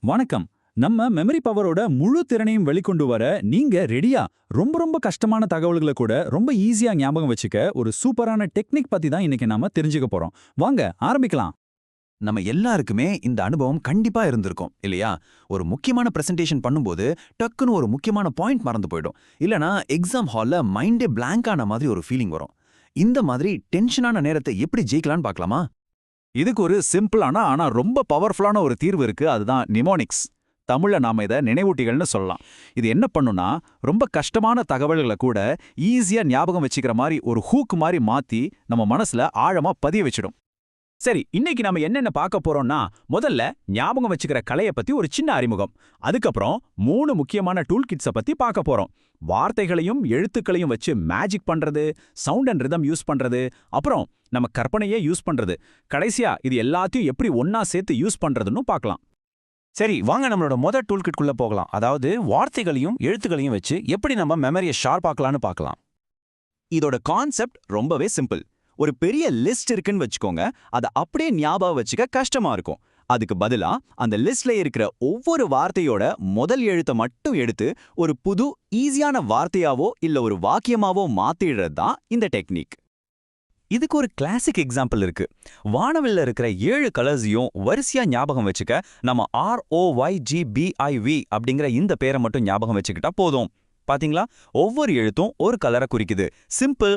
வணக்கம். நம்ம மெமரி பவரோட முழு திறனையும் வெளிக்கொண்டு வர நீங்க ரெடியா? ரொம்ப கஷ்டமான தகவல்களை கூட ரொம்ப ஈஸியா ஞாபகம் வச்சுக்க ஒரு சூப்பரான டெக்னிக் பத்தி தான் இன்னைக்கு நாம தெரிஞ்சுக்க போறோம். வாங்க ஆரம்பிக்கலாம். நம்ம எல்லாருக்குமே இந்த அனுபவம் கண்டிப்பா இருந்திருக்கும் இல்லையா? ஒரு முக்கியமான பிரசன்டேஷன் பண்ணும்போது டக்குன்னு ஒரு முக்கியமான பாயிண்ட் மறந்து போயிடும். இல்லனா எக்ஸாம் ஹால்ல மைண்டே பிளாங்க் ஆன மாதிரி ஒரு ஃபீலிங் வரும். இந்த மாதிரி டென்ஷனான நேரத்தை எப்படி ஜெயிக்கலாம்னு பார்க்கலாமா? இதுக்கு ஒரு சிம்பிளான ஆனா ரொம்ப பவர்ஃபுல்லான ஒரு தீர்வு இருக்கு. அதுதான் நிமோனிக்ஸ். தமிழ்ல நாம இத நினைவூட்டிகள்னு சொல்லலாம். இது என்ன பண்ணுனா, ரொம்ப கஷ்டமான தகவல்களை கூட ஈஸியா ஞாபகம் வச்சுக்கிற மாதிரி ஒரு ஹூக் மாதிரி மாத்தி நம்ம மனசுல ஆழமா பதிய வச்சிடும். சரி, இன்னைக்கு நாம என்னென்ன பார்க்க போறோம்னா, முதல்ல ஞாபகம் வச்சுக்கிற கலைய பத்தி ஒரு சின்ன அறிமுகம். அதுக்கப்புறம் 3 முக்கியமான டூல் கிட்ஸ பத்தி பார்க்க போறோம். வார்த்தைகளையும் எழுத்துக்களையும் வச்சு மேஜிக் பண்றது, சவுண்ட் அண்ட் ரிதம் யூஸ் பண்றது, அப்புறம் நம்ம கற்பனையே யூஸ் பண்றது. கடைசியா இது எல்லாத்தையும் எப்படி ஒன்னா சேர்த்து யூஸ் பண்றதுன்னு பார்க்கலாம். சரி, வாங்க நம்மளோட முதல் டூல் கிட்குள்ள போகலாம். அதாவது வார்த்தைகளையும் எழுத்துக்களையும் வச்சு எப்படி நம்ம மெமரியை ஷார்ப்பாக்கலாம்னு பார்க்கலாம். இதோட கான்செப்ட் ரொம்பவே சிம்பிள். ஒரு பெரிய லிஸ்ட் இருக்குன்னு வச்சுக்கோங்க. அதை அப்படியே ஞாபகம் வச்சுக்க கஷ்டமா இருக்கும். அதுக்கு பதிலா அந்த லிஸ்ட்ல இருக்கிற ஒவ்வொரு வார்த்தையோட முதல் எழுத்தை மட்டும் எடுத்து ஒரு புது ஈஸியான வார்த்தையாவோ இல்ல ஒரு வாக்கியமாவோ மாத்திடுறது தான் இந்த டெக்னிக். இதுக்கு ஒரு கிளாசிக் எக்ஸாம்பிள் இருக்கு. வானவில்ல இருக்கிற 7 கலர்ஸையும் வரிசையா ஞாபகம் வச்சுக்க நம்ம ROYGBIV அப்படிங்கிற இந்த பேரை மட்டும் ஞாபகம் வச்சுக்கிட்டா போதும். பாத்தீங்களா? ஒவ்வொரு எழுத்தும் ஒரு கலரை குறிக்குது. சிம்பிள்.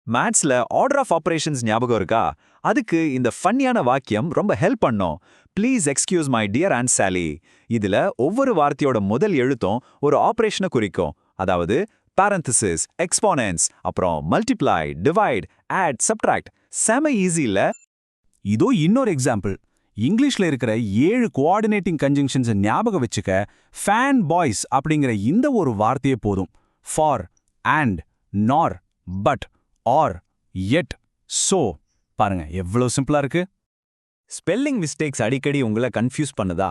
மேத்ஸ்ல ஆர்டர் ஆஃப் ஆபரேஷன்ஸ் ஞாபகம் இருக்கா? அதுக்கு இந்த ஃபன்னியான வாக்கியம் ரொம்ப ஹெல்ப் பண்ணும். Please excuse my dear aunt Sally. இதுல ஒவ்வொரு வார்த்தையோட முதல் எழுத்தும் ஒரு ஆபரேஷனை குறிக்கும். அதாவது parenthesis, exponents, அப்புறம் multiply, divide, add, subtract. செம ஈஸி இல்ல? இதோ இன்னொரு எக்ஸாம்பிள். இங்கிலீஷ்ல இருக்கிற 7 கோஆர்டினேட்டிங் கன்ஜங்ஷன்ஸ் ஞாபகம் வச்சுக்க ஃபேன் பாய்ஸ் அப்படிங்கிற இந்த ஒரு வார்த்தையே போதும். ஃபார், அண்ட், நார், பட், ஆர், எட், சோ. பாருங்க எவ்வளவு சிம்பிளா இருக்கு. ஸ்பெல்லிங் மிஸ்டேக்ஸ் அடிக்கடி உங்களை கன்ஃபியூஸ் பண்ணுதா?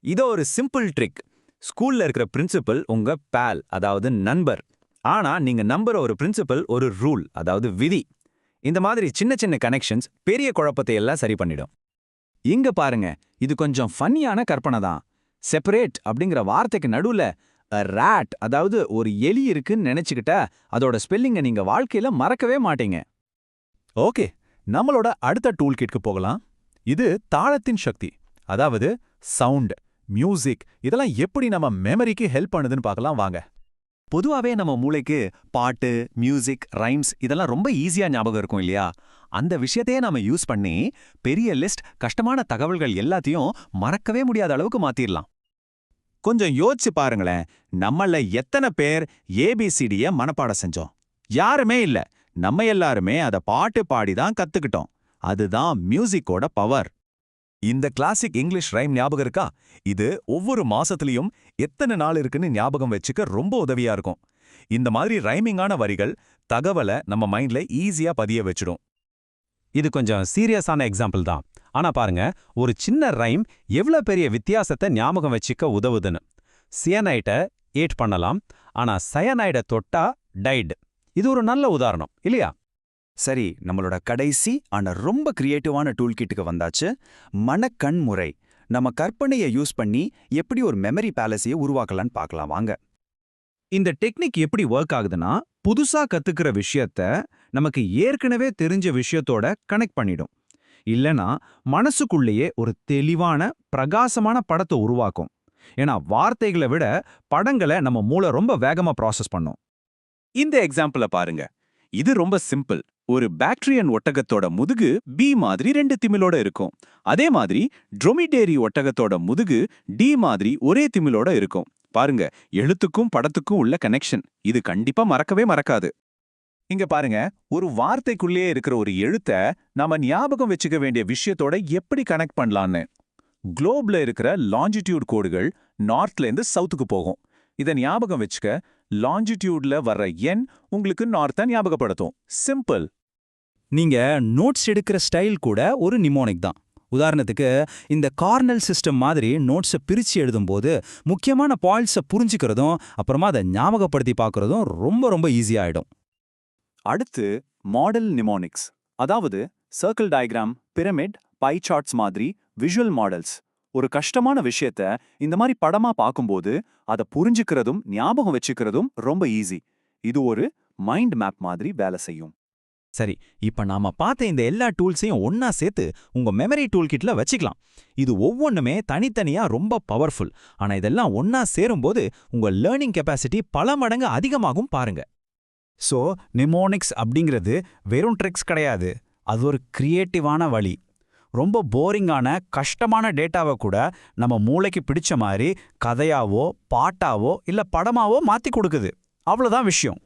இதோ ஒரு சிம்பிள் ட்ரிக். ஸ்கூல்ல இருக்கிற பிரின்சிபல் உங்க பேல், அதாவது நண்பர். ஆனா நீங்க நம்புற ஒரு பிரின்சிபல் ஒரு ரூல், அதாவது விதி. இந்த மாதிரி சின்ன கனெக்ஷன்ஸ் பெரிய குழப்பத்தை எல்லாம் சரி பண்ணிடும். இங்க பாருங்க, இது கொஞ்சம் ஃபன்னியான கற்பனை தான். செப்பரேட் அப்படிங்கிற வார்த்தைக்கு நடுவுல ராட், அதாவது ஒரு எலி இருக்குன்னு நினைச்சுக்கிட்டா அதோட ஸ்பெல்லிங்கை நீங்க வாழ்க்கையில மறக்கவே மாட்டீங்க. ஓகே, நம்மளோட அடுத்த டூல் கிட்க்கு போகலாம். இது தாளத்தின் சக்தி, அதாவது சவுண்ட், மியூசிக், இதெல்லாம் எப்படி நம்ம மெமரிக்கு ஹெல்ப் பண்ணுதுன்னு பார்க்கலாம் வாங்க. பொதுவாவே நம்ம மூளைக்கு பாட்டு, மியூசிக், ரைம்ஸ் இதெல்லாம் ரொம்ப ஈஸியா ஞாபகம் இருக்கும் இல்லையா? அந்த விஷயத்தையே நாம யூஸ் பண்ணி பெரிய லிஸ்ட், கஷ்டமான தகவல்கள் எல்லாத்தையும் மறக்கவே முடியாத அளவுக்கு மாத்திரலாம். கொஞ்சம் யோசிச்சு பாருங்களேன். நம்மள எத்தனை பேர் ஏபிசிடிய மனப்பாடம் செஞ்சோம்? யாருமே இல்ல. நம்ம எல்லாருமே அத பாட்டு பாடி தான் கத்துக்கிட்டோம். அதுதான் மியூசிக்கோட பவர். இந்த கிளாசிக் இங்கிலீஷ் ரைம் ஞாபகம் இருக்கா? இது ஒவ்வொரு மாசத்துலயும் எத்தனை நாள் இருக்குன்னு ஞாபகம் வச்சுக்க ரொம்ப உதவியா இருக்கும். இந்த மாதிரி ரைமிங்கான வரிகள் தகவலை நம்ம மைண்ட்ல ஈஸியா பதிய வச்சிடும். இது கொஞ்சம் சீரியஸான எக்ஸாம்பிள் தான். ஆனா பாருங்க, ஒரு சின்ன ரைம் எவ்வளவு பெரிய வித்தியாசத்தை ஞாபகம் வச்சுக்க உதவுதுன்னு. சியனைட்டை ஏட் பண்ணலாம், ஆனா சயனைட தொட்டா டைட். இது ஒரு நல்ல உதாரணம் இல்லையா? சரி, நம்மளோட கடைசி ஆனா ரொம்ப கிரியேட்டிவான டூல் கிட்டுக்கு வந்தாச்சு. மனக்கண் முறை. நம்ம கற்பனையை யூஸ் பண்ணி எப்படி ஒரு மெமரி பேலஸையை உருவாக்கலான்னு பார்க்கலாம் வாங்க. இந்த டெக்னிக் எப்படி ஒர்க் ஆகுதுன்னா, புதுசா கத்துக்கிற விஷயத்த நமக்கு ஏற்கனவே தெரிஞ்ச விஷயத்தோட கனெக்ட் பண்ணிடும். இல்லனா மனசுக்குள்ளேயே ஒரு தெளிவான பிரகாசமான படத்தை உருவாக்கும். ஏன்னா வார்த்தைகளை விட படங்களை நம்ம மூளை ரொம்ப வேகமா ப்ராசஸ் பண்ணும். இந்த எக்ஸாம்பிள பாருங்க. இது ரொம்ப சிம்பிள். ஒரு பாக்டீரியன் ஒட்டகத்தோட முதுகு பி மாதிரி 2 திமிலோட இருக்கும். அதே மாதிரி ட்ரோமிடேரி ஒட்டகத்தோட முதுகு டி மாதிரி ஒரே திமிலோட இருக்கும். பாருங்க, எழுத்துக்கும் படத்துக்கும் உள்ள கனெக்ஷன். இது கண்டிப்பா மறக்கவே மறக்காது. இங்க பாருங்க, ஒரு வார்த்தைக்குள்ளேயே இருக்கிற ஒரு எழுத்த நாம ஞாபகம் வச்சுக்க வேண்டிய விஷயத்தோட எப்படி கனெக்ட் பண்ணலான்னு. குளோப்ல இருக்கிற லாஞ்சிடியூட் கோடுகள் நார்த்ல இருந்து சவுத்துக்கு போகும். இதை ஞாபகம் வச்சுக்க லாஞ்சிடியூட்ல வர்ற எண் உங்களுக்கு நார்த்தை ஞாபகப்படுத்தும். சிம்பிள். நீங்க நோட்ஸ் எடுக்கிற ஸ்டைல் கூட ஒரு நிமோனிக் தான். உதாரணத்துக்கு, இந்த கார்னல் சிஸ்டம் மாதிரி நோட்ஸை பிரித்து எழுதும்போது முக்கியமான பாயிண்ட்ஸை புரிஞ்சுக்கிறதும் அப்புறமா அதை ஞாபகப்படுத்தி பார்க்கறதும் ரொம்ப ஈஸியாகிடும். அடுத்து மாடல் நிமோனிக்ஸ், அதாவது circle diagram, pyramid, pie charts மாதிரி விஷுவல் மாடல்ஸ். ஒரு கஷ்டமான விஷயத்த இந்த மாதிரி படமா பார்க்கும்போது அதை புரிஞ்சுக்கிறதும் ஞாபகம் வச்சுக்கிறதும் ரொம்ப ஈஸி. இது ஒரு மைண்ட் மேப் மாதிரி வேலை செய்யும். சரி, இப்ப நாம பார்த்த இந்த எல்லா டூல்ஸையும் ஒன்னா சேர்த்து உங்க மெமரி டூல் கிட்ல வச்சுக்கலாம். இது ஒவ்வொன்றுமே தனித்தனியா ரொம்ப பவர்ஃபுல். ஆனா இதெல்லாம் ஒன்னா சேரும்போது உங்க லேர்னிங் கெப்பாசிட்டி பல மடங்கு அதிகமாகும் பாருங்க. ஸோ நிமோனிக்ஸ் அப்படிங்கிறது வெறும் ட்ரிக்ஸ் கிடையாது, அது ஒரு கிரியேட்டிவான வழி. ரொம்ப போரிங்கான கஷ்டமான டேட்டாவை கூட நம்ம மூளைக்கு பிடிச்ச மாதிரி கதையாவோ பாட்டாவோ இல்ல படமாவோ மாத்தி கொடுக்குது. அவ்வளவுதான் விஷயம்.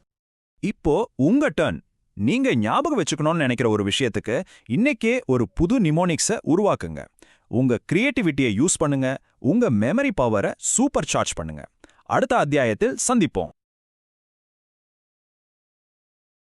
இப்போ உங்க டர்ன். நீங்க ஞாபகம் வச்சுக்கணும்னு நினைக்கிற ஒரு விஷயத்துக்கு இன்னைக்கே ஒரு புது நிமோனிக்ஸை உருவாக்குங்க. உங்க கிரியேட்டிவிட்டியை யூஸ் பண்ணுங்க, உங்க மெமரி பவரை சூப்பர் சார்ஜ் பண்ணுங்க. அடுத்த அத்தியாயத்தில் சந்திப்போம்.